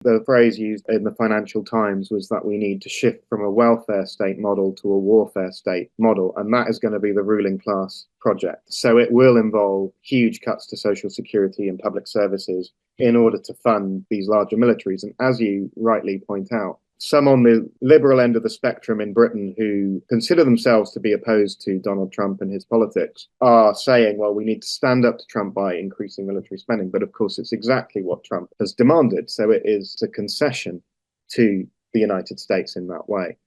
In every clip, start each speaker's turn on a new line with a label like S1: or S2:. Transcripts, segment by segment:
S1: The phrase used in the Financial Times was that we need to shift from a welfare state model to a warfare state model, and that is going to be the ruling class project. So it will involve huge cuts to social security and public services in order to fund these larger militaries. And as you rightly point out, some on the liberal end of the spectrum in Britain who consider themselves to be opposed to Donald Trump and his politics are saying, well, we need to stand up to Trump by increasing military spending. But of course, it's exactly what Trump has demanded. So it is a concession to the United States in that way.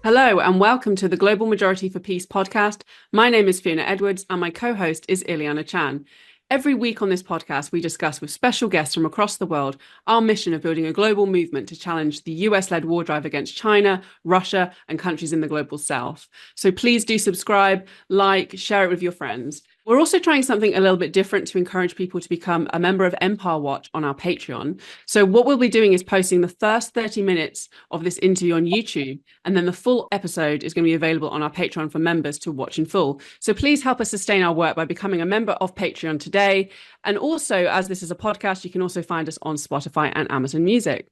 S2: Hello and welcome to the Global Majority for Peace podcast. My name is Fiona Edwards and my co-host is Ileana Chan. Every week on this podcast, we discuss with special guests from across the world our mission of building a global movement to challenge the US-led war drive against China, Russia, and countries in the global south. So please do subscribe, like, share it with your friends. We're also trying something a little bit different to encourage people to become a member of Empire Watch on our Patreon. So what we'll be doing is posting the first 30 minutes of this interview on YouTube, and then the full episode is going to be available on our Patreon for members to watch in full. So please help us sustain our work by becoming a member of Patreon today. And also, as this is a podcast, you can also find us on Spotify and Amazon Music.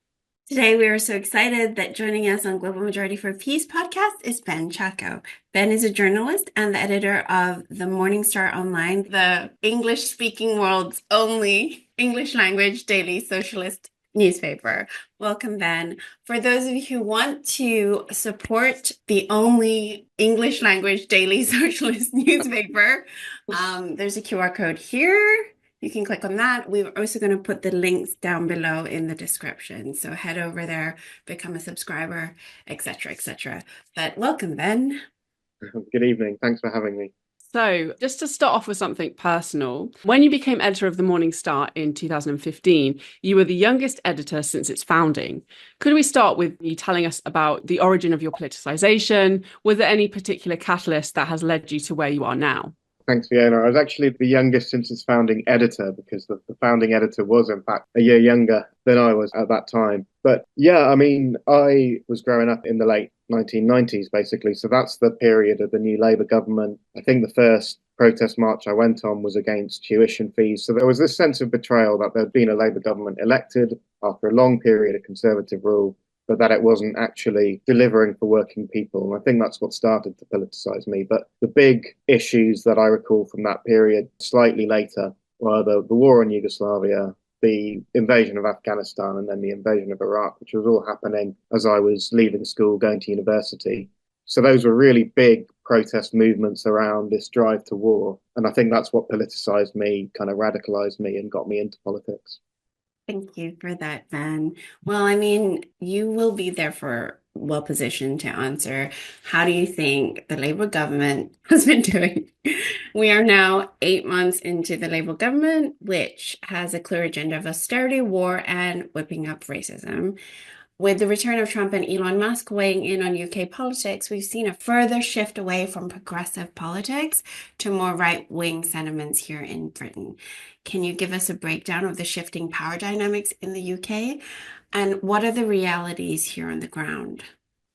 S3: Today, we are so excited that joining us on Global Majority for Peace podcast is Ben Chacko. Ben is a journalist and the editor of the MorningStar Online, the English-speaking world's only English language daily socialist newspaper. Welcome, Ben. For those of you who want to support the only English language daily socialist newspaper, there's a QR code here. You can click on that. We're also going to put the links down below in the description. So head over there, become a subscriber, etc., etc. But welcome, Ben.
S1: Good evening. Thanks for having me.
S2: So just to start off with something personal, when you became editor of the Morning Star in 2015, you were the youngest editor since its founding. Could we start with you telling us about the origin of your politicization? Was there any particular catalyst that has led you to where you are now?
S1: Thanks, Fiona. I was actually the youngest since its founding editor, because the founding editor was, in fact, a year younger than I was at that time. But yeah, I mean, I was growing up in the late 1990s, basically. So that's the period of the new Labour government. I think the first protest march I went on was against tuition fees. So there was this sense of betrayal that there'd been a Labour government elected after a long period of Conservative rule, but that it wasn't actually delivering for working people. And I think that's what started to politicise me. But the big issues that I recall from that period slightly later were the war in Yugoslavia, the invasion of Afghanistan, and then the invasion of Iraq, which was all happening as I was leaving school, going to university. So those were really big protest movements around this drive to war. And I think that's what politicised me, kind of radicalised me and got me into politics.
S3: Thank you for that, Ben. Well, I mean, you will be well positioned to answer. How do you think the Labour government has been doing? We are now 8 months into the Labour government, which has a clear agenda of austerity, war, and whipping up racism. With the return of Trump and Elon Musk weighing in on UK politics, we've seen a further shift away from progressive politics to more right-wing sentiments here in Britain. Can you give us a breakdown of the shifting power dynamics in the UK? And what are the realities here on the ground?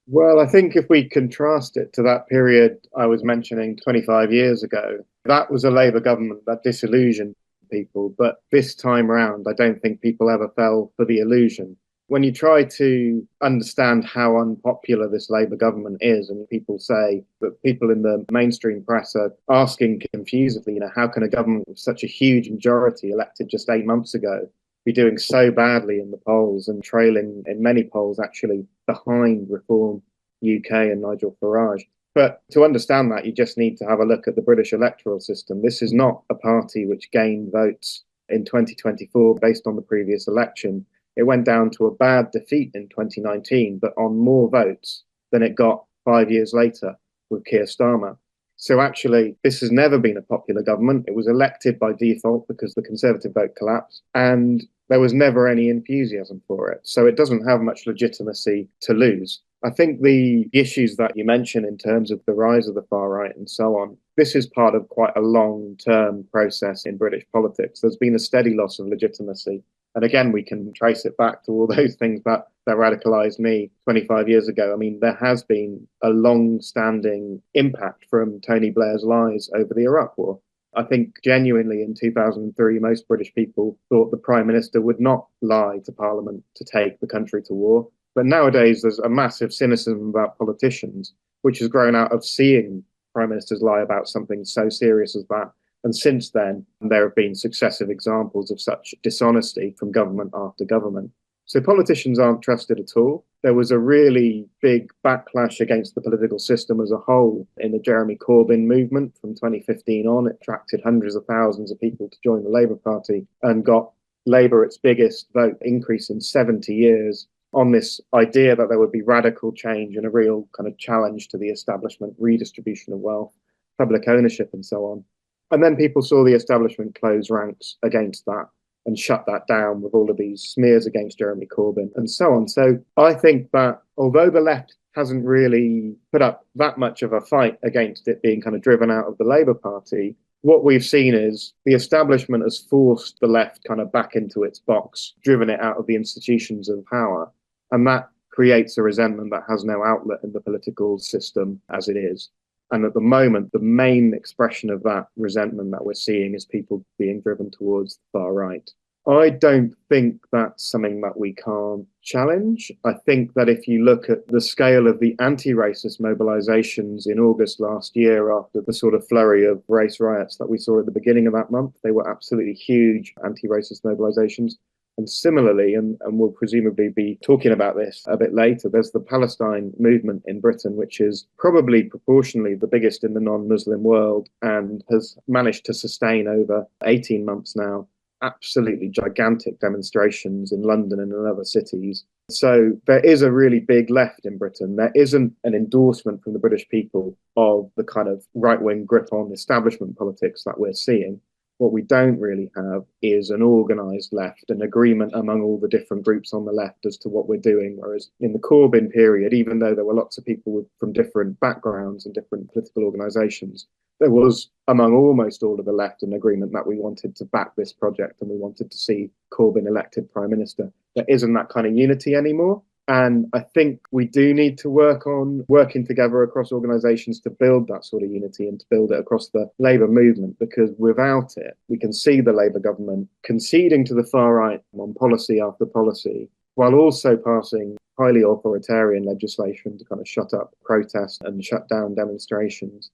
S1: Well, I think if we contrast it to that period I was mentioning 25 years ago, that was a Labour government that disillusioned people. But this time round, I don't think people ever fell for the illusion. When you try to understand how unpopular this Labour government is, and people say that people in the mainstream press are asking confusedly, how can a government with such a huge majority elected just 8 months ago be doing so badly in the polls and trailing in many polls actually behind Reform UK and Nigel Farage? But to understand that, you just need to have a look at the British electoral system. This is not a party which gained votes in 2024 based on the previous election. It went down to a bad defeat in 2019, but on more votes than it got 5 years later with Keir Starmer. So actually, this has never been a popular government. It was elected by default because the Conservative vote collapsed, and there was never any enthusiasm for it. So it doesn't have much legitimacy to lose. I think the issues that you mentioned in terms of the rise of the far right and so on, this is part of quite a long-term process in British politics. There's been a steady loss of legitimacy. And again, we can trace it back to all those things that radicalized me 25 years ago. I mean, there has been a long-standing impact from Tony Blair's lies over the Iraq War. I think genuinely in 2003, most British people thought the Prime Minister would not lie to Parliament to take the country to war. But nowadays, there's a massive cynicism about politicians, which has grown out of seeing Prime Ministers lie about something so serious as that. And since then, there have been successive examples of such dishonesty from government after government. So politicians aren't trusted at all. There was a really big backlash against the political system as a whole in the Jeremy Corbyn movement from 2015 on. It attracted hundreds of thousands of people to join the Labour Party and got Labour its biggest vote increase in 70 years on this idea that there would be radical change and a real kind of challenge to the establishment, redistribution of wealth, public ownership and so on. And then people saw the establishment close ranks against that and shut that down with all of these smears against Jeremy Corbyn and so on. So I think that although the left hasn't really put up that much of a fight against it being kind of driven out of the Labour Party, what we've seen is the establishment has forced the left kind of back into its box, driven it out of the institutions of power. And that creates a resentment that has no outlet in the political system as it is. And at the moment, the main expression of that resentment that we're seeing is people being driven towards the far right. I don't think that's something that we can't challenge. I think that if you look at the scale of the anti-racist mobilizations in August last year, after the sort of flurry of race riots that we saw at the beginning of that month, they were absolutely huge anti-racist mobilizations. And similarly, and we'll presumably be talking about this a bit later, there's the Palestine movement in Britain, which is probably proportionally the biggest in the non-Muslim world and has managed to sustain over 18 months now absolutely gigantic demonstrations in London and in other cities. So there is a really big left in Britain. There isn't an endorsement from the British people of the kind of right-wing grip on establishment politics that we're seeing. What we don't really have is an organised left, an agreement among all the different groups on the left as to what we're doing. Whereas in the Corbyn period, even though there were lots of people from different backgrounds and different political organisations, there was among almost all of the left an agreement that we wanted to back this project and we wanted to see Corbyn elected Prime Minister. There isn't that kind of unity anymore. And I think we do need to work on working together across organisations to build that sort of unity and to build it across the Labour movement, because without it, we can see the Labour government conceding to the far right on policy after policy, while also passing highly authoritarian legislation to kind of shut up protests and shut down demonstrations.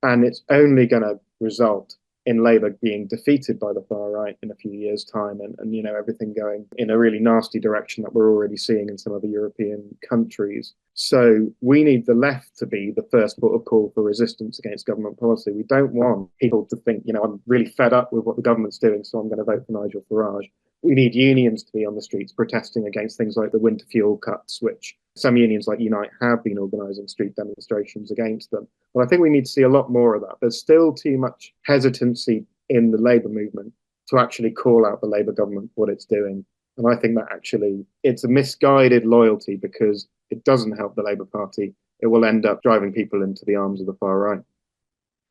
S1: And it's only going to result in Labour being defeated by the far right in a few years' time and you know, everything going in a really nasty direction that we're already seeing in some other European countries. So we need the left to be the first port of call for resistance against government policy. We don't want people to think, you know, I'm really fed up with what the government's doing, so I'm going to vote for Nigel Farage. We need unions to be on the streets protesting against things like the winter fuel cuts, which some unions like Unite have been organising street demonstrations against them. But I think we need to see a lot more of that. There's still too much hesitancy in the Labour movement to actually call out the Labour government for what it's doing. And I think that actually it's a misguided loyalty because it doesn't help the Labour Party. It will end up driving people into the arms of the far right.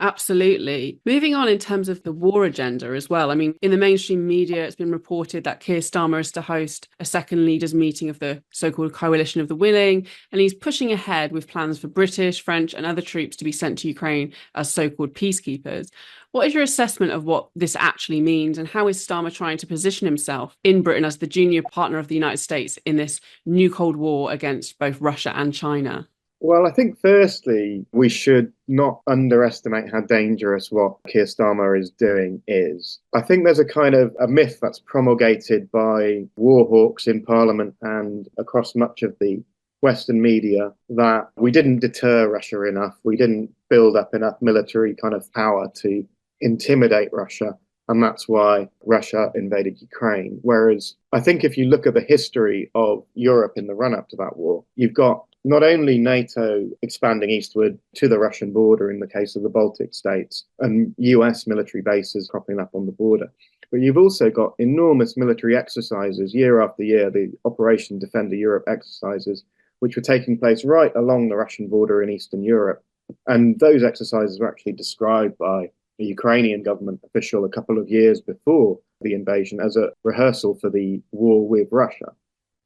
S2: Absolutely. Moving on in terms of the war agenda as well. I mean, in the mainstream media, it's been reported that Keir Starmer is to host a second leaders meeting of the so-called Coalition of the Willing, and he's pushing ahead with plans for British, French and other troops to be sent to Ukraine as so-called peacekeepers. What is your assessment of what this actually means, and how is Starmer trying to position himself in Britain as the junior partner of the United States in this new Cold War against both Russia and China?
S1: Well, I think firstly, we should not underestimate how dangerous what Keir Starmer is doing is. I think there's a kind of a myth that's promulgated by war hawks in Parliament and across much of the Western media that we didn't deter Russia enough. We didn't build up enough military kind of power to intimidate Russia. And that's why Russia invaded Ukraine. Whereas I think if you look at the history of Europe in the run up to that war, you've got not only NATO expanding eastward to the Russian border in the case of the Baltic states and US military bases cropping up on the border, but you've also got enormous military exercises year after year, the Operation Defender Europe exercises, which were taking place right along the Russian border in Eastern Europe. And those exercises were actually described by a Ukrainian government official a couple of years before the invasion as a rehearsal for the war with Russia.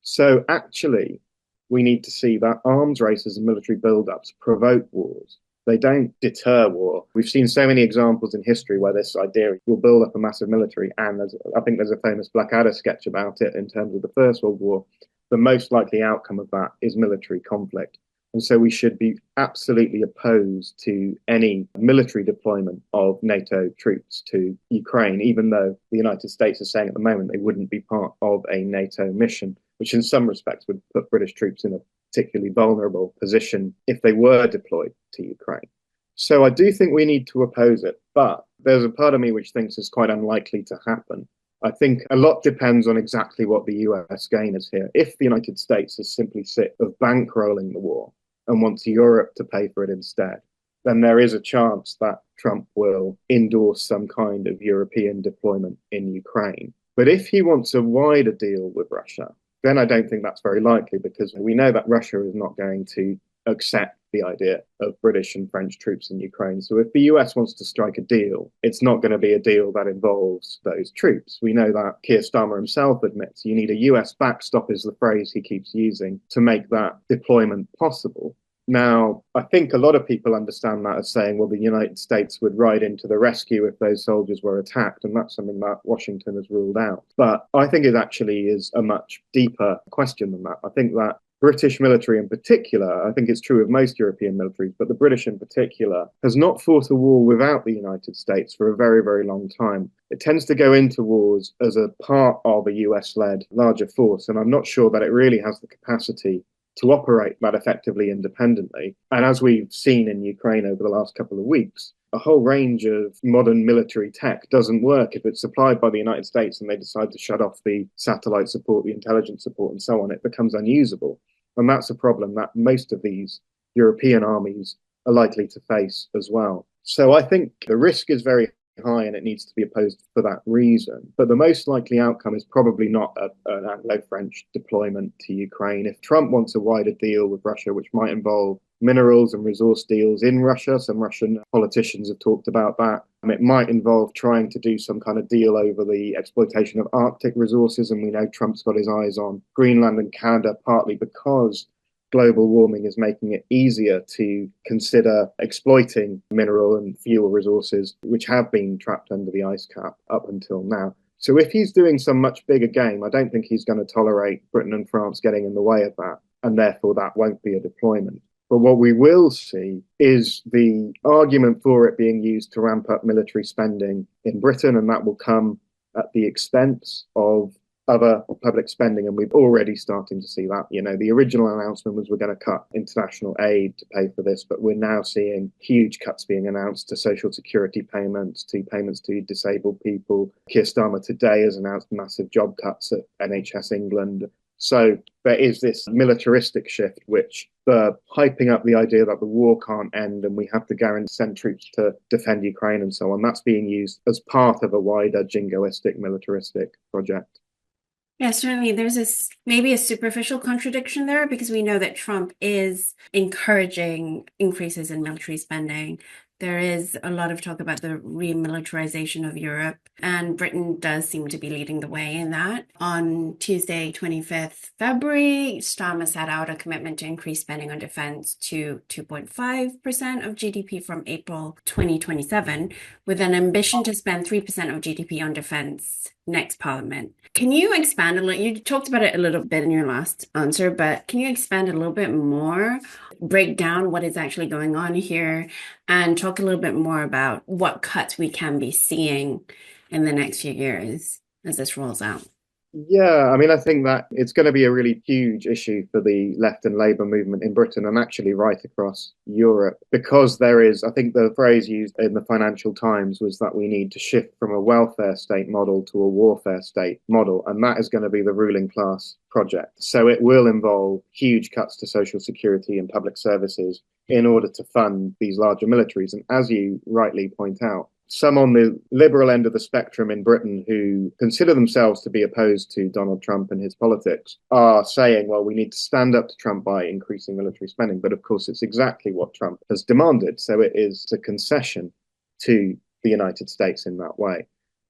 S1: So actually, we need to see that arms races and military buildups provoke wars. They don't deter war. We've seen so many examples in history where this idea will build up a massive military, and I think there's a famous Blackadder sketch about it in terms of the First World War. The most likely outcome of that is military conflict. And so we should be absolutely opposed to any military deployment of NATO troops to Ukraine, even though the United States is saying at the moment they wouldn't be part of a NATO mission, which in some respects would put British troops in a particularly vulnerable position if they were deployed to Ukraine. So I do think we need to oppose it, but there's a part of me which thinks it's quite unlikely to happen. I think a lot depends on exactly what the US gain is here. If the United States is simply sick of bankrolling the war and wants Europe to pay for it instead, then there is a chance that Trump will endorse some kind of European deployment in Ukraine. But if he wants a wider deal with Russia, then I don't think that's very likely, because we know that Russia is not going to accept the idea of British and French troops in Ukraine. So if the US wants to strike a deal, it's not going to be a deal that involves those troops. We know that Keir Starmer himself admits you need a US backstop, is the phrase he keeps using, to make that deployment possible. Now, I think a lot of people understand that as saying, well, the United States would ride into the rescue if those soldiers were attacked, and that's something that Washington has ruled out. But I think it actually is a much deeper question than that. I think that British military in particular, I think it's true of most European militaries, but the British in particular, has not fought a war without the United States for a very, very long time. It tends to go into wars as a part of a US-led larger force, and I'm not sure that it really has the capacity to operate that effectively independently. And as we've seen in Ukraine over the last couple of weeks, a whole range of modern military tech doesn't work if it's supplied by the United States and they decide to shut off the satellite support, the intelligence support, and so on. It becomes unusable. And that's a problem that most of these European armies are likely to face as well. So I think the risk is very high and it needs to be opposed for that reason. But the most likely outcome is probably not an Anglo-French deployment to Ukraine. If Trump wants a wider deal with Russia, which might involve minerals and resource deals in Russia, some Russian politicians have talked about that. It might involve trying to do some kind of deal over the exploitation of Arctic resources. And we know Trump's got his eyes on Greenland and Canada, partly because global warming is making it easier to consider exploiting mineral and fuel resources, which have been trapped under the ice cap up until now. So if he's doing some much bigger game, I don't think he's going to tolerate Britain and France getting in the way of that, and therefore that won't be a deployment. But what we will see is the argument for it being used to ramp up military spending in Britain, and that will come at the expense of other public spending, and we're already starting to see that. You know, the original announcement was we're going to cut international aid to pay for this, but we're now seeing huge cuts being announced to social security payments to disabled people. Keir Starmer today has announced massive job cuts at NHS England. So there is this militaristic shift, which the hyping up the idea that the war can't end and we have to guarantee send troops to defend Ukraine and so on, that's being used as part of a wider jingoistic militaristic project.
S3: Yeah, certainly there's maybe a superficial contradiction there, because we know that Trump is encouraging increases in military spending. There is a lot of talk about the remilitarization of Europe, and Britain does seem to be leading the way in that. On Tuesday, 25th February, Starmer set out a commitment to increase spending on defense to 2.5% of GDP from April 2027, with an ambition to spend 3% of GDP on defense next parliament. Can you expand a little? You talked about it a little bit in your last answer, but can you expand a little bit more, break down what is actually going on here, and talk a little bit more about what cuts we can be seeing in the next few years as this rolls out?
S1: Yeah, I mean, I think that it's going to be a really huge issue for the left and Labour movement in Britain and actually right across Europe, because there is, I think the phrase used in the Financial Times was that we need to shift from a welfare state model to a warfare state model, and that is going to be the ruling class project. So it will involve huge cuts to social security and public services in order to fund these larger militaries. And as you rightly point out, some on the liberal end of the spectrum in Britain who consider themselves to be opposed to Donald Trump and his politics are saying, well, we need to stand up to Trump by increasing military spending. But of course, it's exactly what Trump has demanded. So it is a concession to the United States in that way.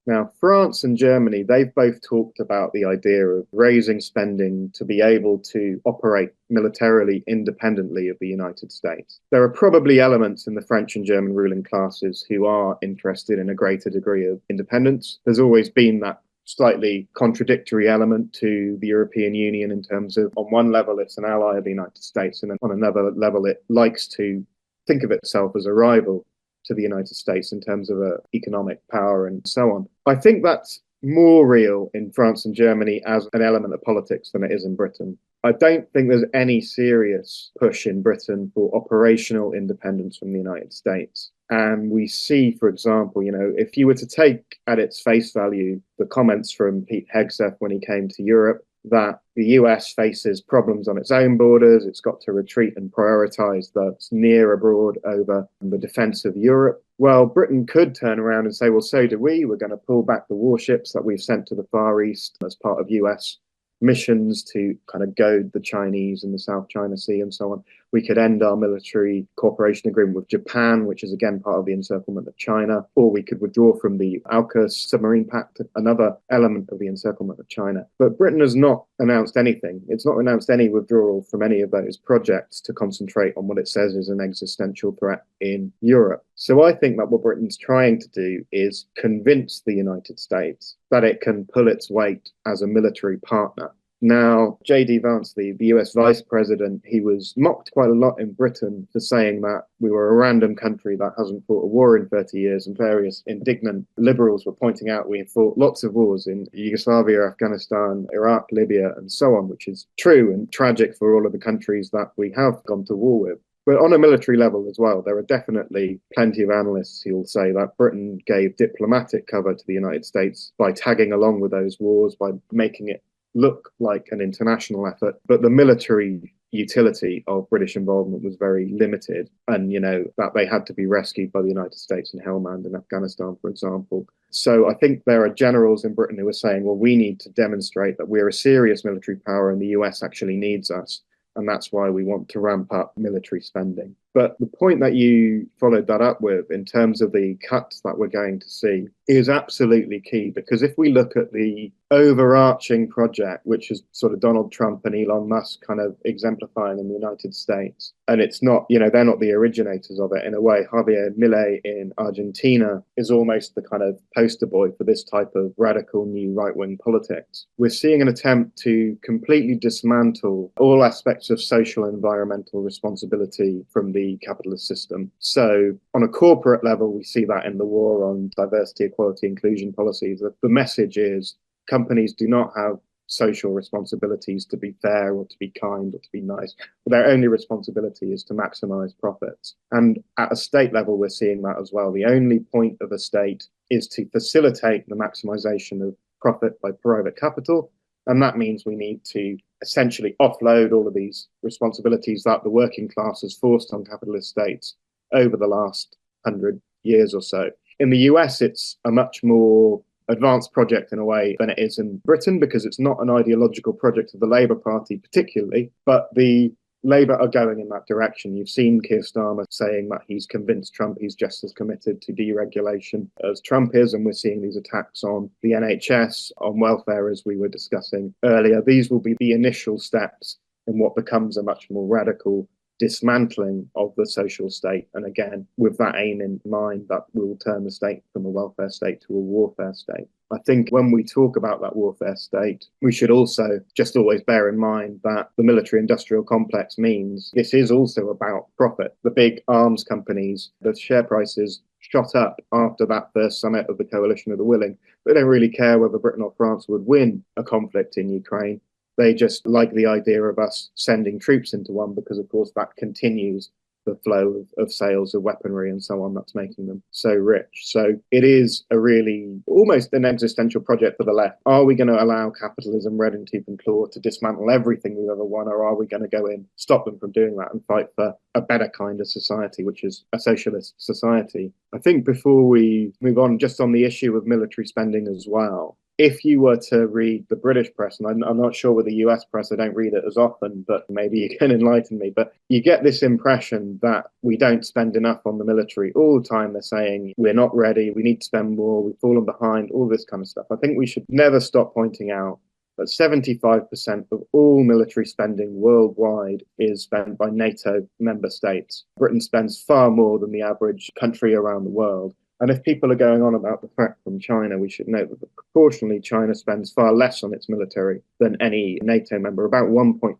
S1: Now, France and Germany, they've both talked about the idea of raising spending to be able to operate militarily independently of the United States. There are probably elements in the French and German ruling classes who are interested in a greater degree of independence. There's always been that slightly contradictory element to the European Union in terms of, on one level, it's an ally of the United States, and on another level, it likes to think of itself as a rival to the United States in terms of economic power and so on. I think that's more real in France and Germany as an element of politics than it is in Britain. I don't think there's any serious push in Britain for operational independence from the United States. And we see, for example, if you were to take at its face value the comments from Pete Hegseth when he came to Europe, that the US faces problems on its own borders, it's got to retreat and prioritize the near abroad over the defense of Europe. Well, Britain could turn around and say, well, so do we. We're going to pull back the warships that we've sent to the Far East as part of US missions to kind of goad the Chinese in the South China Sea and so on. We could end our military cooperation agreement with Japan, which is again part of the encirclement of China, or we could withdraw from the AUKUS submarine pact, another element of the encirclement of China. But Britain has not announced anything. It's not announced any withdrawal from any of those projects to concentrate on what it says is an existential threat in Europe. So I think that what Britain's trying to do is convince the United States that it can pull its weight as a military partner. Now, J.D. Vance, the US vice president, he was mocked quite a lot in Britain for saying that we were a random country that hasn't fought a war in 30 years, and various indignant liberals were pointing out we had fought lots of wars in Yugoslavia, Afghanistan, Iraq, Libya, and so on, which is true and tragic for all of the countries that we have gone to war with. But on a military level as well, there are definitely plenty of analysts who will say that Britain gave diplomatic cover to the United States by tagging along with those wars, by making it look like an international effort. But the military utility of British involvement was very limited. And, that they had to be rescued by the United States in Helmand in Afghanistan, for example. So I think there are generals in Britain who are saying, well, we need to demonstrate that we're a serious military power and the US actually needs us. And that's why we want to ramp up military spending. But the point that you followed that up with in terms of the cuts that we're going to see is absolutely key, because if we look at the overarching project, which is sort of Donald Trump and Elon Musk kind of exemplifying in the United States, and it's not, they're not the originators of it in a way. Javier Milei in Argentina is almost the kind of poster boy for this type of radical new right-wing politics. We're seeing an attempt to completely dismantle all aspects of social and environmental responsibility from the capitalist system. So on a corporate level, we see that in the war on diversity, equality, inclusion policies. The message is companies do not have social responsibilities to be fair or to be kind or to be nice. Their only responsibility is to maximize profits. And at a state level, we're seeing that as well. The only point of a state is to facilitate the maximization of profit by private capital. And that means we need to essentially offload all of these responsibilities that the working class has forced on capitalist states over the last 100 years or so. In the US, it's a much more advanced project in a way than it is in Britain, because it's not an ideological project of the Labour Party particularly, but the Labour are going in that direction. You've seen Keir Starmer saying that he's convinced Trump he's just as committed to deregulation as Trump is, and we're seeing these attacks on the NHS, on welfare, as we were discussing earlier. These will be the initial steps in what becomes a much more radical dismantling of the social state. And again, with that aim in mind, that will turn the state from a welfare state to a warfare state. I think when we talk about that warfare state, we should also just always bear in mind that the military industrial complex means this is also about profit. The big arms companies, the share prices shot up after that first summit of the Coalition of the Willing. They don't really care whether Britain or France would win a conflict in Ukraine. They just like the idea of us sending troops into one because, of course, that continues the flow of sales of weaponry and so on that's making them so rich. So it is a really almost an existential project for the left. Are we going to allow capitalism red in tooth and claw to dismantle everything we've ever won, or are we going to go in, stop them from doing that, and fight for a better kind of society, which is a socialist society? I think before we move on, just on the issue of military spending as well, if you were to read the British press, and I'm not sure with the US press, I don't read it as often, but maybe you can enlighten me, but you get this impression that we don't spend enough on the military. All the time they're saying, we're not ready, we need to spend more, we've fallen behind, all this kind of stuff. I think we should never stop pointing out that 75% of all military spending worldwide is spent by NATO member states. Britain spends far more than the average country around the world. And if people are going on about the threat from China, we should note that proportionally China spends far less on its military than any NATO member, about 1.5%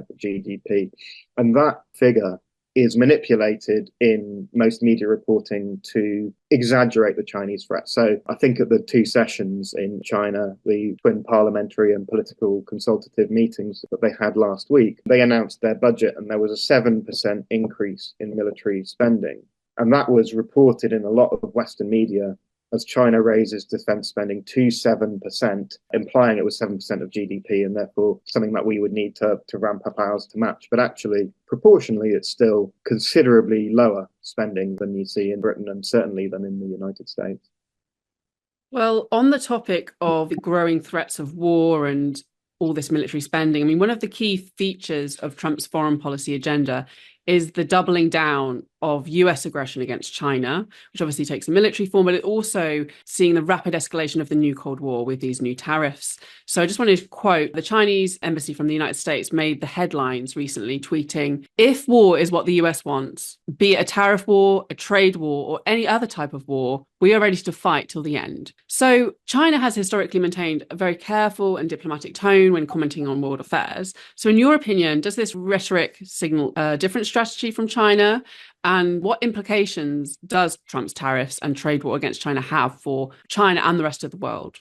S1: of GDP. And that figure is manipulated in most media reporting to exaggerate the Chinese threat. So I think at the two sessions in China, the twin parliamentary and political consultative meetings that they had last week, they announced their budget and there was a 7% increase in military spending. And that was reported in a lot of Western media as China raises defense spending to 7%, implying it was 7% of GDP and therefore something that we would need to ramp up ours to match. But actually, proportionally, it's still considerably lower spending than you see in Britain and certainly than in the United States.
S2: Well, on the topic of growing threats of war and all this military spending, I mean, one of the key features of Trump's foreign policy agenda is the doubling down of US aggression against China, which obviously takes a military form, but it also seeing the rapid escalation of the new Cold War with these new tariffs. So I just wanted to quote, the Chinese embassy from the United States made the headlines recently, tweeting, "If war is what the US wants, be it a tariff war, a trade war, or any other type of war, we are ready to fight till the end." So China has historically maintained a very careful and diplomatic tone when commenting on world affairs. So in your opinion, does this rhetoric signal a different strategy from China? And what implications does Trump's tariffs and trade war against China have for China and the rest of the world?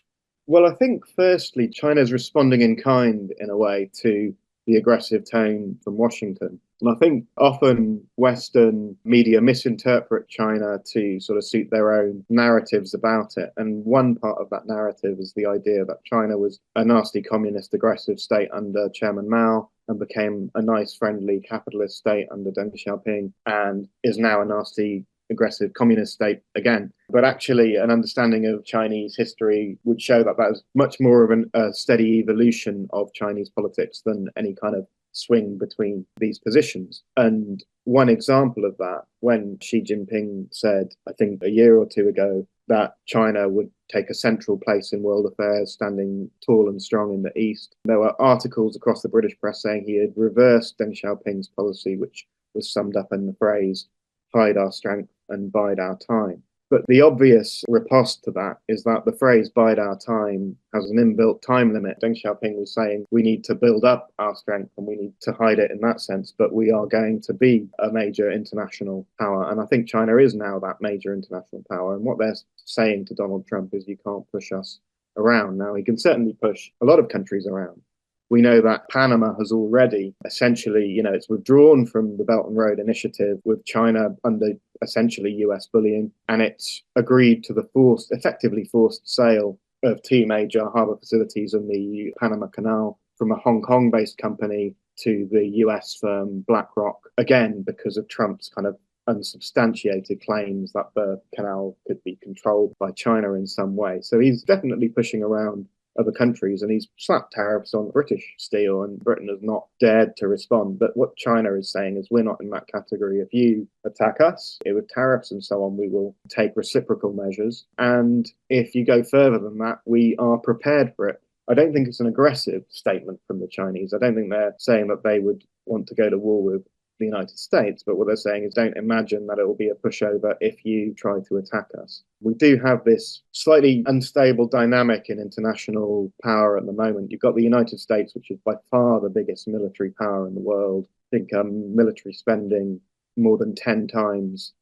S1: Well, I think firstly, China's responding in kind in a way to the aggressive tone from Washington. And I think often Western media misinterpret China to sort of suit their own narratives about it. And one part of that narrative is the idea that China was a nasty communist aggressive state under Chairman Mao and became a nice, friendly capitalist state under Deng Xiaoping and is now a nasty aggressive communist state again. But actually, an understanding of Chinese history would show that that was much more of a steady evolution of Chinese politics than any kind of swing between these positions. And one example of that, when Xi Jinping said, I think a year or two ago, that China would take a central place in world affairs, standing tall and strong in the East, there were articles across the British press saying he had reversed Deng Xiaoping's policy, which was summed up in the phrase, hide our strength and bide our time. But the obvious riposte to that is that the phrase bide our time has an inbuilt time limit. Deng Xiaoping was saying we need to build up our strength and we need to hide it in that sense, but we are going to be a major international power. And I think China is now that major international power. And what they're saying to Donald Trump is you can't push us around. Now, he can certainly push a lot of countries around. We know that Panama has already essentially, it's withdrawn from the Belt and Road Initiative with China under essentially US bullying, and it's agreed to the effectively forced sale of two major harbour facilities in the Panama Canal from a Hong Kong-based company to the US firm BlackRock, again, because of Trump's kind of unsubstantiated claims that the canal could be controlled by China in some way. So he's definitely pushing around other countries, and he's slapped tariffs on British steel, and Britain has not dared to respond. But what China is saying is we're not in that category. If you attack us with tariffs and so on, we will take reciprocal measures. And if you go further than that, we are prepared for it. I don't think it's an aggressive statement from the Chinese. I don't think they're saying that they would want to go to war with the United States, but what they're saying is don't imagine that it will be a pushover if you try to attack us. We do have this slightly unstable dynamic in international power at the moment. You've got the United States, which is by far the biggest military power in the world. I think military spending more than 10 times,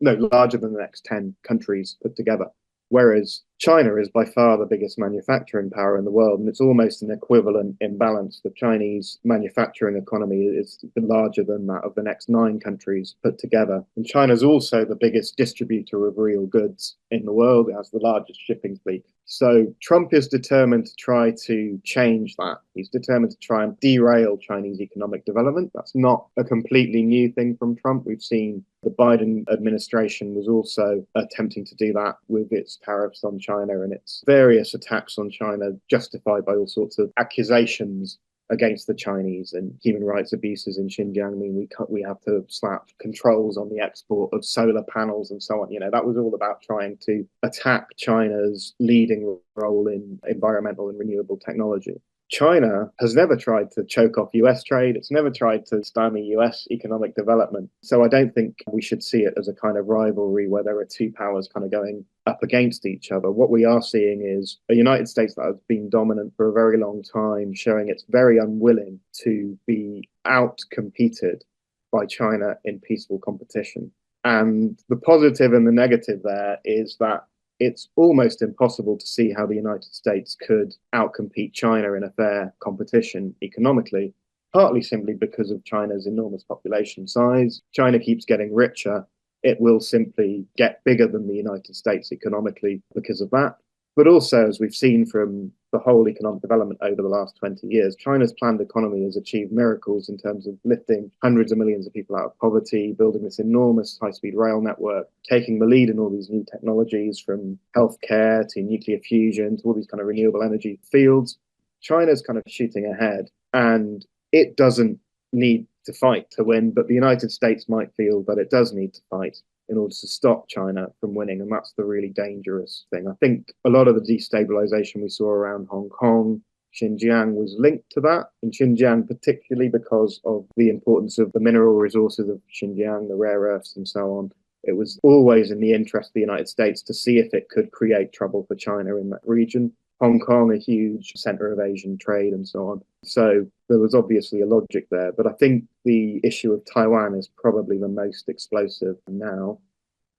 S1: larger than the next 10 countries put together. whereas China is by far the biggest manufacturing power in the world, and it's almost an equivalent imbalance. The Chinese manufacturing economy is larger than that of the next 9 countries put together. And China is also the biggest distributor of real goods in the world. It has the largest shipping fleet. So Trump is determined to try to change that. He's determined to try and derail Chinese economic development. That's not a completely new thing from Trump. We've seen the Biden administration was also attempting to do that with its tariffs on China and its various attacks on China, justified by all sorts of accusations against the Chinese and human rights abuses in Xinjiang. I mean, we have to slap controls on the export of solar panels and so on. That was all about trying to attack China's leading role in environmental and renewable technology. China has never tried to choke off US trade. It's never tried to stymie US economic development. So I don't think we should see it as a kind of rivalry where there are two powers kind of going up against each other. What we are seeing is a United States that has been dominant for a very long time, showing it's very unwilling to be out-competed by China in peaceful competition. And the positive and the negative there is that it's almost impossible to see how the United States could outcompete China in a fair competition economically, partly simply because of China's enormous population size. China keeps getting richer. It will simply get bigger than the United States economically because of that. But also, as we've seen from the whole economic development over the last 20 years, China's planned economy has achieved miracles in terms of lifting hundreds of millions of people out of poverty, building this enormous high-speed rail network, taking the lead in all these new technologies from healthcare to nuclear fusion to all these kind of renewable energy fields. China's kind of shooting ahead, and it doesn't need to fight to win, but the United States might feel that it does need to fight in order to stop China from winning. And that's the really dangerous thing. I think a lot of the destabilization we saw around Hong Kong, Xinjiang was linked to that. And Xinjiang, particularly because of the importance of the mineral resources of Xinjiang, the rare earths and so on. It was always in the interest of the United States to see if it could create trouble for China in that region. Hong Kong, a huge center of Asian trade and so on. So there was obviously a logic there. But I think the issue of Taiwan is probably the most explosive now.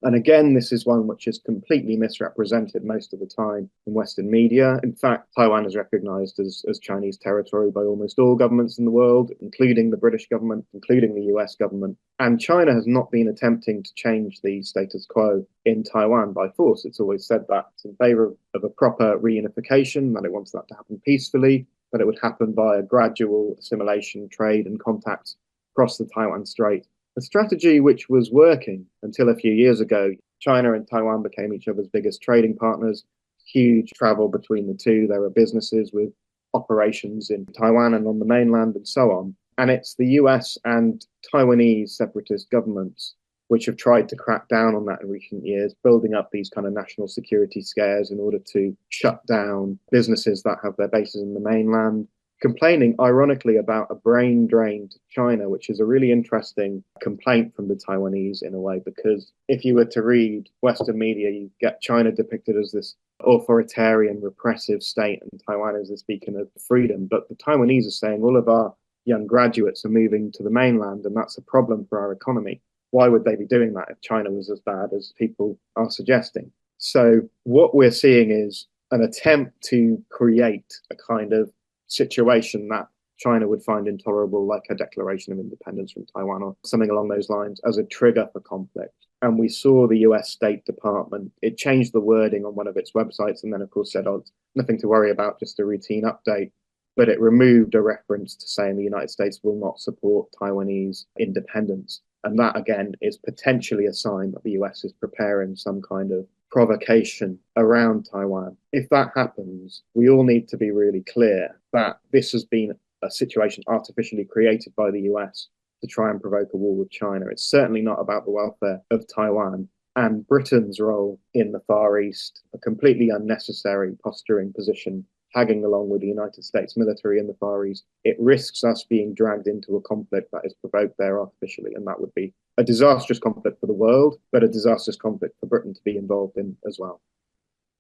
S1: And again, this is one which is completely misrepresented most of the time in Western media. In fact, Taiwan is recognized as Chinese territory by almost all governments in the world, including the British government, including the US government. And China has not been attempting to change the status quo in Taiwan by force. It's always said that it's in favor of a proper reunification, that it wants that to happen peacefully, that it would happen by a gradual assimilation, trade and contacts across the Taiwan Strait. A strategy which was working until a few years ago. China and Taiwan became each other's biggest trading partners, huge travel between the two. There are businesses with operations in Taiwan and on the mainland and so on. And it's the US and Taiwanese separatist governments which have tried to crack down on that in recent years, building up these kind of national security scares in order to shut down businesses that have their bases in the mainland, complaining, ironically, about a brain drain to China, which is a really interesting complaint from the Taiwanese in a way, because if you were to read Western media, you get China depicted as this authoritarian, repressive state, and Taiwan as this beacon of freedom. But the Taiwanese are saying all of our young graduates are moving to the mainland, and that's a problem for our economy. Why would they be doing that if China was as bad as people are suggesting? So what we're seeing is an attempt to create a kind of situation that China would find intolerable, like a declaration of independence from Taiwan or something along those lines, as a trigger for conflict. And we saw the US State Department, it changed the wording on one of its websites and then, of course, said, oh, nothing to worry about, just a routine update. But it removed a reference to saying the United States will not support Taiwanese independence. And that, again, is potentially a sign that the US is preparing some kind of provocation around Taiwan. If that happens, we all need to be really clear that this has been a situation artificially created by the US to try and provoke a war with China. It's certainly not about the welfare of Taiwan. And Britain's role in the Far East, a completely unnecessary posturing position, tagging along with the United States military in the Far East, it risks us being dragged into a conflict that is provoked there artificially, and that would be a disastrous conflict for the world, but a disastrous conflict for Britain to be involved in as well.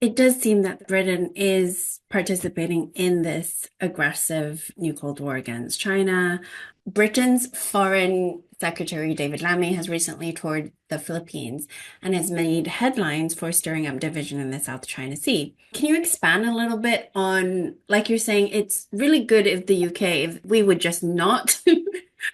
S3: It does seem that Britain is participating in this aggressive new Cold War against China. Britain's Foreign Secretary David Lammy has recently toured the Philippines and has made headlines for stirring up division in the South China Sea. Can you expand a little bit on, like you're saying, it's really good if the UK, if we would just not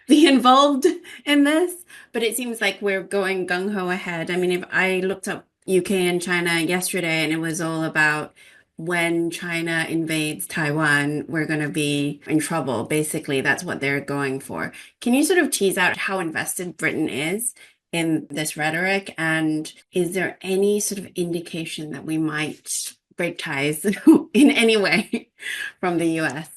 S3: be involved in this, but it seems like we're going gung-ho ahead. I mean, if I looked up UK and China yesterday and it was all about when China invades Taiwan, we're going to be in trouble. Basically, that's what they're going for. Can you sort of tease out how invested Britain is in this rhetoric? And is there any sort of indication that we might break ties in any way from the US?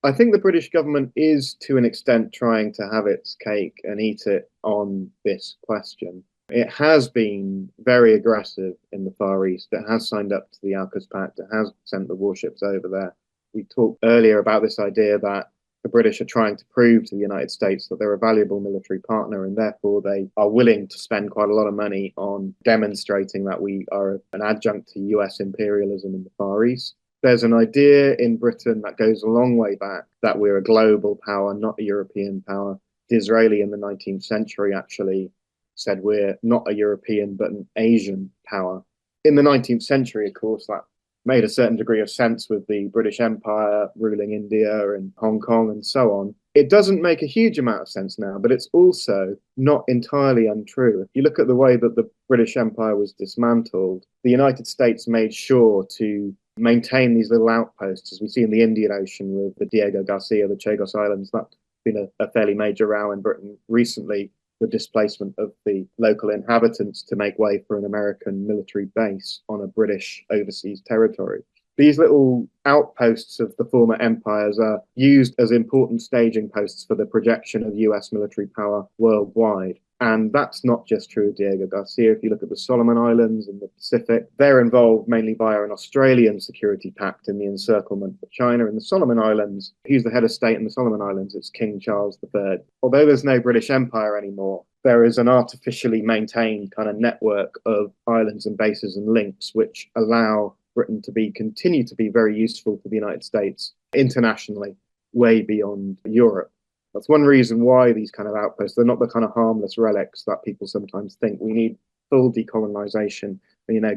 S1: I think the British government is, to an extent, trying to have its cake and eat it on this question. It has been very aggressive in the Far East. It has signed up to the AUKUS Pact. It has sent the warships over there. We talked earlier about this idea that the British are trying to prove to the United States that they're a valuable military partner, and therefore they are willing to spend quite a lot of money on demonstrating that we are an adjunct to US imperialism in the Far East. There's an idea in Britain that goes a long way back that we're a global power, not a European power. Disraeli in the 19th century actually said we're not a European but an Asian power. In the 19th century, of course, that made a certain degree of sense with the British Empire ruling India and Hong Kong and so on. It doesn't make a huge amount of sense now, but it's also not entirely untrue. If you look at the way that the British Empire was dismantled, the United States made sure to maintain these little outposts, as we see in the Indian Ocean with the Diego Garcia, the Chagos Islands. That's been a fairly major row in Britain recently, the displacement of the local inhabitants to make way for an American military base on a British overseas territory. These little outposts of the former empires are used as important staging posts for the projection of US military power worldwide. And that's not just true of Diego Garcia. If you look at the Solomon Islands and the Pacific, they're involved mainly via an Australian security pact in the encirclement of China. In the Solomon Islands, who's the head of state in the Solomon Islands? It's King Charles III. Although there's no British Empire anymore, there is an artificially maintained kind of network of islands and bases and links which allow Britain to continue to be very useful to the United States internationally, way beyond Europe. That's one reason why these kind of outposts, they're not the kind of harmless relics that people sometimes think. We need full decolonization.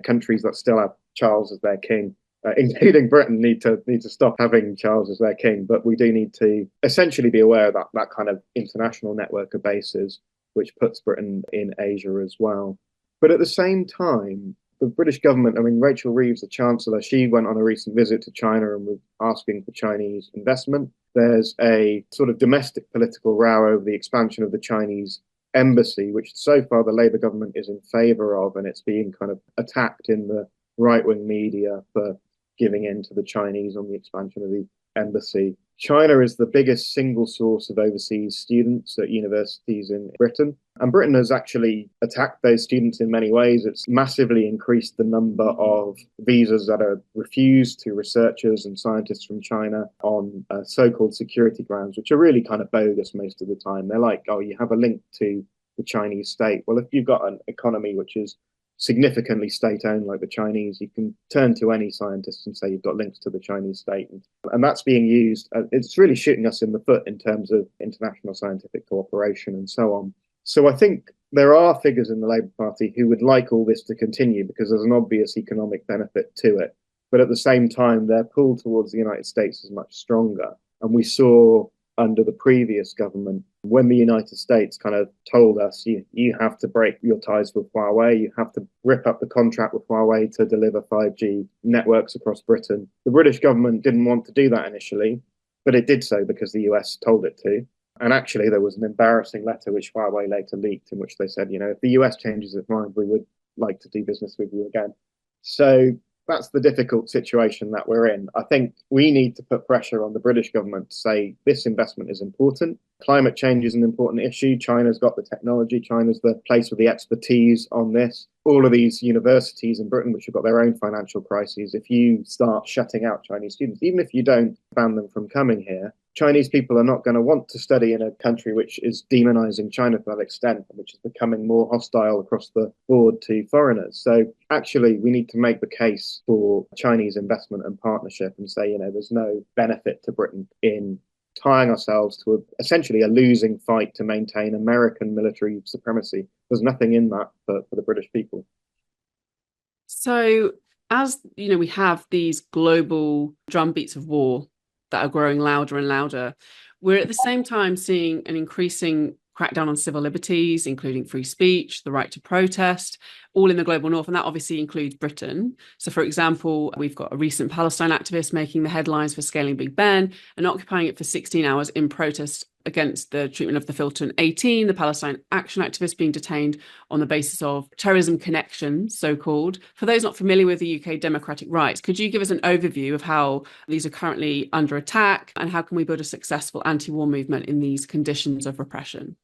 S1: Countries that still have Charles as their king, including Britain, need to stop having Charles as their king. But we do need to essentially be aware of that kind of international network of bases, which puts Britain in Asia as well. But at the same time, the British government, Rachel Reeves, the Chancellor, she went on a recent visit to China and was asking for Chinese investment. There's a sort of domestic political row over the expansion of the Chinese embassy, which so far the Labour government is in favour of, and it's being kind of attacked in the right-wing media for giving in to the Chinese on the expansion of the embassy. China is the biggest single source of overseas students at universities in Britain. And Britain has actually attacked those students in many ways. It's massively increased the number of visas that are refused to researchers and scientists from China on so-called security grounds, which are really kind of bogus most of the time. They're like, oh, you have a link to the Chinese state. Well, if you've got an economy which is significantly state-owned like the Chinese, you can turn to any scientist and say you've got links to the Chinese state. And that's being used. It's really shooting us in the foot in terms of international scientific cooperation and so on. So I think there are figures in the Labour Party who would like all this to continue because there's an obvious economic benefit to it. But at the same time, their pull towards the United States is much stronger. And we saw under the previous government, when the United States kind of told us, you have to break your ties with Huawei, you have to rip up the contract with Huawei to deliver 5G networks across Britain. The British government didn't want to do that initially, but it did so because the US told it to. And actually, there was an embarrassing letter which Huawei later leaked in which they said, if the US changes its mind, we would like to do business with you again. So that's the difficult situation that we're in. I think we need to put pressure on the British government to say this investment is important. Climate change is an important issue. China's got the technology. China's the place with the expertise on this. All of these universities in Britain, which have got their own financial crises, if you start shutting out Chinese students, even if you don't ban them from coming here, Chinese people are not going to want to study in a country which is demonizing China to that extent, which is becoming more hostile across the board to foreigners. So actually, we need to make the case for Chinese investment and partnership and say, there's no benefit to Britain in tying ourselves to essentially a losing fight to maintain American military supremacy. There's nothing in that for the British people.
S2: So, as we have these global drumbeats of war that are growing louder and louder, we're at the same time seeing an increasing crackdown on civil liberties, including free speech, the right to protest, all in the global north. And that obviously includes Britain. So, for example, we've got a recent Palestine activist making the headlines for scaling Big Ben and occupying it for 16 hours in protest against the treatment of the Filton 18, the Palestine Action activist being detained on the basis of terrorism connections, so-called. For those not familiar with the UK democratic rights, could you give us an overview of how these are currently under attack and how can we build a successful anti-war movement in these conditions of repression?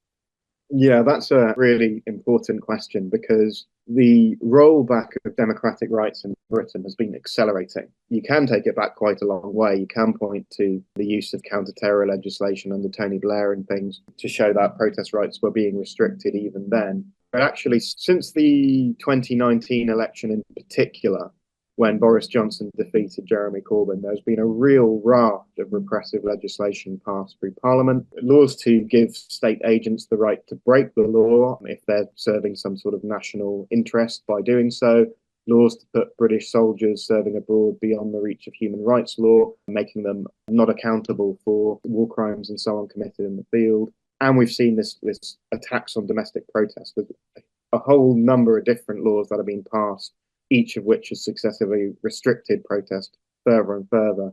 S1: Yeah, that's a really important question because the rollback of democratic rights in Britain has been accelerating. You can take it back quite a long way. You can point to the use of counter-terror legislation under Tony Blair and things to show that protest rights were being restricted even then. But actually, since the 2019 election in particular, when Boris Johnson defeated Jeremy Corbyn, there's been a real raft of repressive legislation passed through Parliament. Laws to give state agents the right to break the law if they're serving some sort of national interest by doing so. Laws to put British soldiers serving abroad beyond the reach of human rights law, making them not accountable for war crimes and so on committed in the field. And we've seen this attacks on domestic protest. There's a whole number of different laws that have been passed, each of which has successively restricted protest further and further.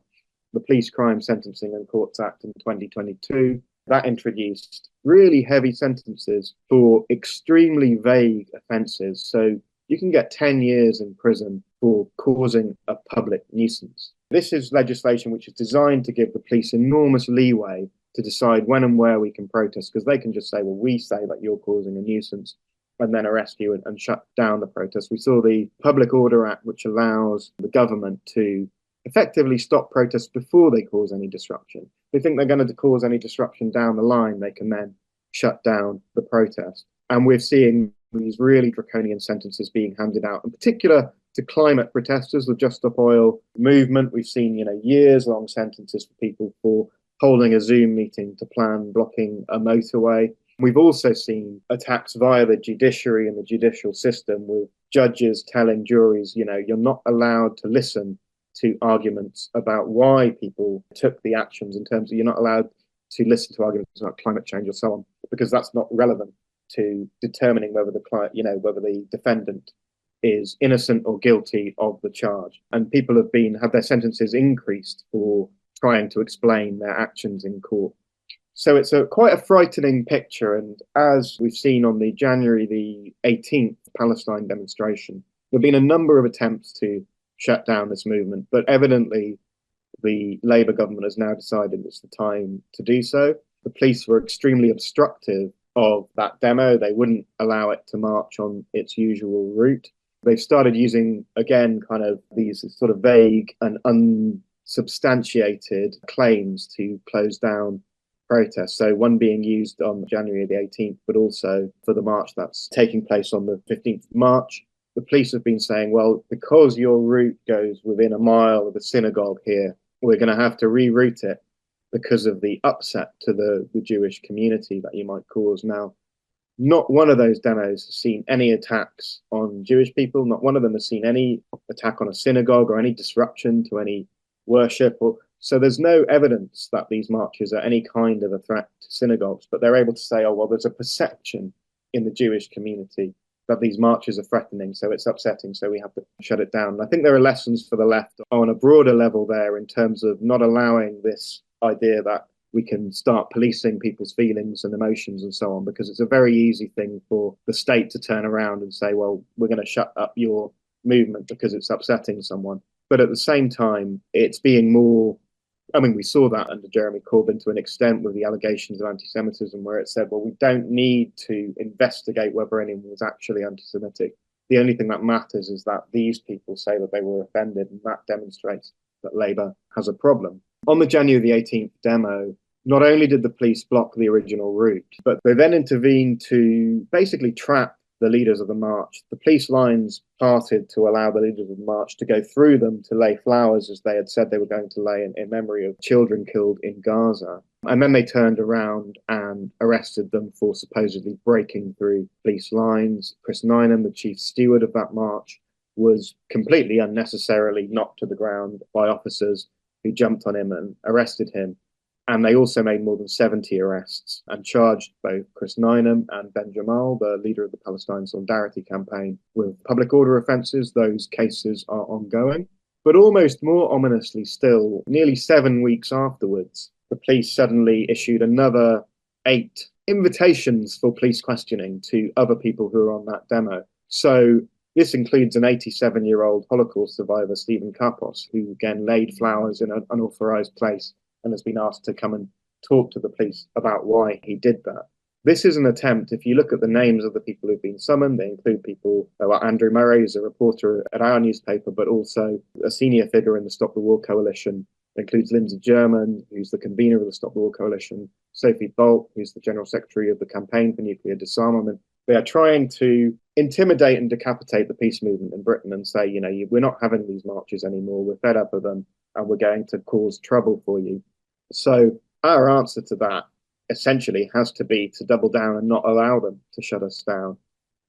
S1: The Police Crime Sentencing and Courts Act in 2022, that introduced really heavy sentences for extremely vague offences. So you can get 10 years in prison for causing a public nuisance. This is legislation which is designed to give the police enormous leeway to decide when and where we can protest, because they can just say, well, we say that you're causing a nuisance, and then arrest you and shut down the protest. We saw the Public Order Act, which allows the government to effectively stop protests before they cause any disruption. If they think they're going to cause any disruption down the line, they can then shut down the protest. And we're seeing these really draconian sentences being handed out, in particular to climate protesters, the Just Stop Oil movement. We've seen, years-long sentences for people for holding a Zoom meeting to plan blocking a motorway. We've also seen attacks via the judiciary and the judicial system, with judges telling juries, you're not allowed to listen to arguments about why people took the actions, in terms of you're not allowed to listen to arguments about climate change or so on, because that's not relevant to determining whether whether the defendant is innocent or guilty of the charge. And people have had their sentences increased for trying to explain their actions in court. So it's quite a frightening picture. And as we've seen on the January the 18th Palestine demonstration, there have been a number of attempts to shut down this movement, but evidently the Labour government has now decided it's the time to do so. The police were extremely obstructive of that demo. They wouldn't allow it to march on its usual route. They've started using, again, kind of these sort of vague and unsubstantiated claims to close down protests. So one being used on January the 18th, but also for the march that's taking place on the 15th of March. The police have been saying, well, because your route goes within a mile of a synagogue here, we're going to have to reroute it because of the upset to the Jewish community that you might cause. Now, not one of those demos has seen any attacks on Jewish people. Not one of them has seen any attack on a synagogue or any disruption to any worship. So there's no evidence that these marches are any kind of a threat to synagogues, but they're able to say, oh, well, there's a perception in the Jewish community that these marches are threatening, so it's upsetting, so we have to shut it down. And I think there are lessons for the left on a broader level there, in terms of not allowing this idea that we can start policing people's feelings and emotions and so on, because it's a very easy thing for the state to turn around and say, well, we're going to shut up your movement because it's upsetting someone. But at the same time, it's being more, we saw that under Jeremy Corbyn to an extent with the allegations of anti-Semitism, where it said, well, we don't need to investigate whether anyone was actually anti-Semitic. The only thing that matters is that these people say that they were offended, and that demonstrates that Labour has a problem. On the January the 18th demo, not only did the police block the original route, but they then intervened to basically trap the leaders of the march. The police lines parted to allow the leaders of the march to go through them to lay flowers, as they had said they were going to lay in memory of children killed in Gaza. And then they turned around and arrested them for supposedly breaking through police lines. Chris Nineham, the chief steward of that march, was completely unnecessarily knocked to the ground by officers who jumped on him and arrested him. And they also made more than 70 arrests and charged both Chris Nineham and Ben Jamal, the leader of the Palestine Solidarity Campaign, with public order offences. Those cases are ongoing. But almost more ominously still, nearly 7 weeks afterwards, the police suddenly issued another 8 invitations for police questioning to other people who were on that demo. So this includes an 87-year-old Holocaust survivor, Stephen Kapos, who again laid flowers in an unauthorized place and has been asked to come and talk to the police about why he did that. This is an attempt, if you look at the names of the people who've been summoned, they include people like Andrew Murray, who's a reporter at our newspaper, but also a senior figure in the Stop the War Coalition. It includes Lindsay German, who's the convener of the Stop the War Coalition, Sophie Bolt, who's the general secretary of the Campaign for Nuclear Disarmament. They are trying to intimidate and decapitate the peace movement in Britain and say, you know, we're not having these marches anymore, we're fed up of them, and we're going to cause trouble for you. So our answer to that essentially has to be to double down and not allow them to shut us down.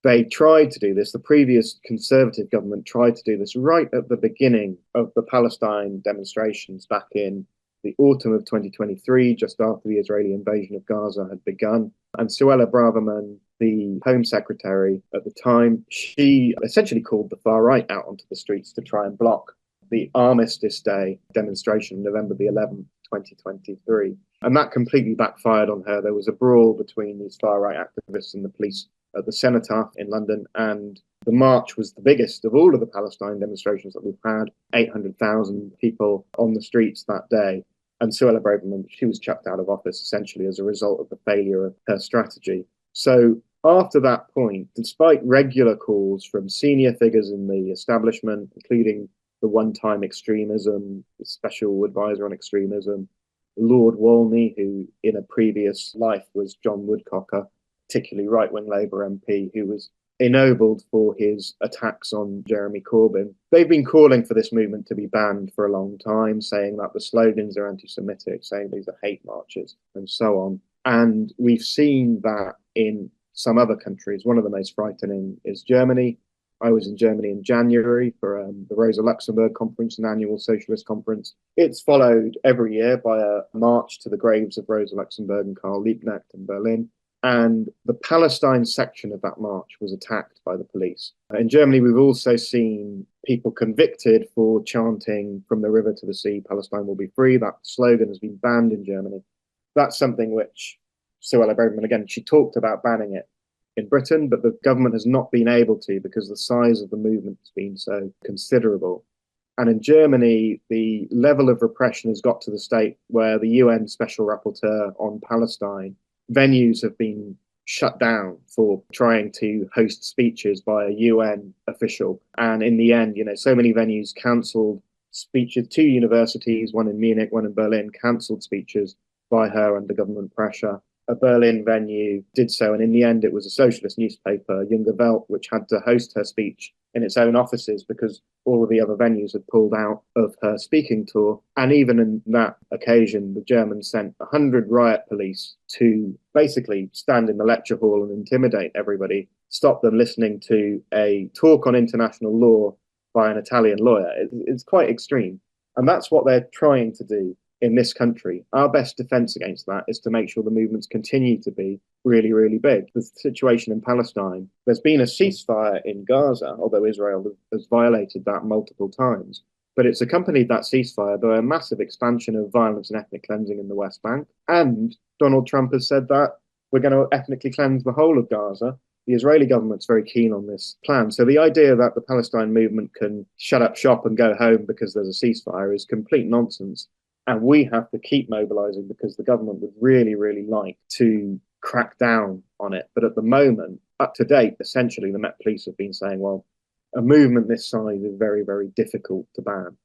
S1: They tried to do this. The previous Conservative government tried to do this right at the beginning of the Palestine demonstrations back in the autumn of 2023, just after the Israeli invasion of Gaza had begun. And Suella Braverman, the Home Secretary at the time, she essentially called the far right out onto the streets to try and block the Armistice Day demonstration, November the 11th, 2023. And that completely backfired on her. There was a brawl between these far-right activists and the police at the Cenotaph in London, and the march was the biggest of all of the Palestine demonstrations that we've had, 800,000 people on the streets that day. And Suella Braverman, she was chucked out of office essentially as a result of the failure of her strategy. So after that point, despite regular calls from senior figures in the establishment, including the one-time extremism, the special advisor on extremism, Lord Walney, who in a previous life was John Woodcocker, particularly right-wing Labour MP, who was ennobled for his attacks on Jeremy Corbyn. They've been calling for this movement to be banned for a long time, saying that the slogans are anti-Semitic, saying these are hate marches, and so on. And we've seen that in some other countries. One of the most frightening is Germany. I was in Germany in January for the Rosa Luxemburg conference, an annual socialist conference. It's followed every year by a march to the graves of Rosa Luxemburg and Karl Liebknecht in Berlin. And the Palestine section of that march was attacked by the police. In Germany, we've also seen people convicted for chanting "From the river to the sea, Palestine will be free." That slogan has been banned in Germany. That's something which Suella Braverman, again, she talked about banning it in Britain, but the government has not been able to because the size of the movement has been so considerable. And in Germany, the level of repression has got to the state where the UN Special Rapporteur on Palestine, venues have been shut down for trying to host speeches by a UN official. And in the end, so many venues cancelled speeches. 2 universities, one in Munich, one in Berlin, cancelled speeches by her under government pressure. A Berlin venue did so, and in the end it was a socialist newspaper, Junge Welt, which had to host her speech in its own offices because all of the other venues had pulled out of her speaking tour. And even in that occasion, the Germans sent 100 riot police to basically stand in the lecture hall and intimidate everybody, stop them listening to a talk on international law by an Italian lawyer. It's quite extreme. And that's what they're trying to do in this country. Our best defense against that is to make sure the movements continue to be really, really big. The situation in Palestine, there's been a ceasefire in Gaza, although Israel has violated that multiple times. But it's accompanied that ceasefire by a massive expansion of violence and ethnic cleansing in the West Bank. And Donald Trump has said that we're going to ethnically cleanse the whole of Gaza. The Israeli government's very keen on this plan. So the idea that the Palestine movement can shut up shop and go home because there's a ceasefire is complete nonsense. And we have to keep mobilizing because the government would really, really like to crack down on it. But at the moment, up to date, essentially, the Met Police have been saying, well, a movement this size is very, very difficult to ban.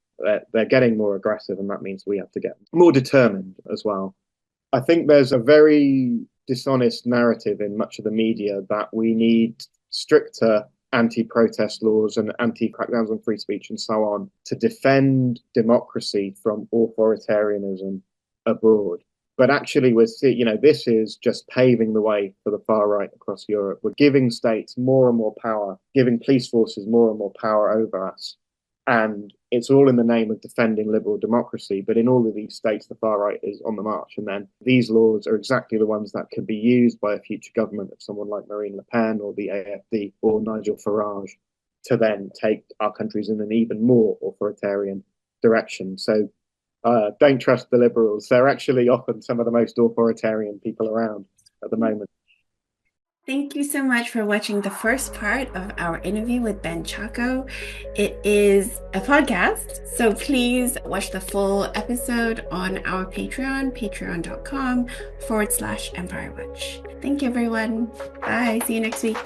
S1: They're getting more aggressive, and that means we have to get more determined as well. I think there's a very dishonest narrative in much of the media that we need stricter anti-protest laws and anti-crackdowns on free speech and so on to defend democracy from authoritarianism abroad. But actually, this is just paving the way for the far right across Europe. We're giving states more and more power, giving police forces more and more power over us. And it's all in the name of defending liberal democracy. But in all of these states, the far right is on the march. And then these laws are exactly the ones that could be used by a future government of someone like Marine Le Pen or the AfD or Nigel Farage to then take our countries in an even more authoritarian direction. So don't trust the liberals. They're actually often some of the most authoritarian people around at the moment.
S3: Thank you so much for watching the first part of our interview with Ben Chacko. It is a podcast, so please watch the full episode on our Patreon, patreon.com/EmpireWatch. Thank you, everyone. Bye. See you next week.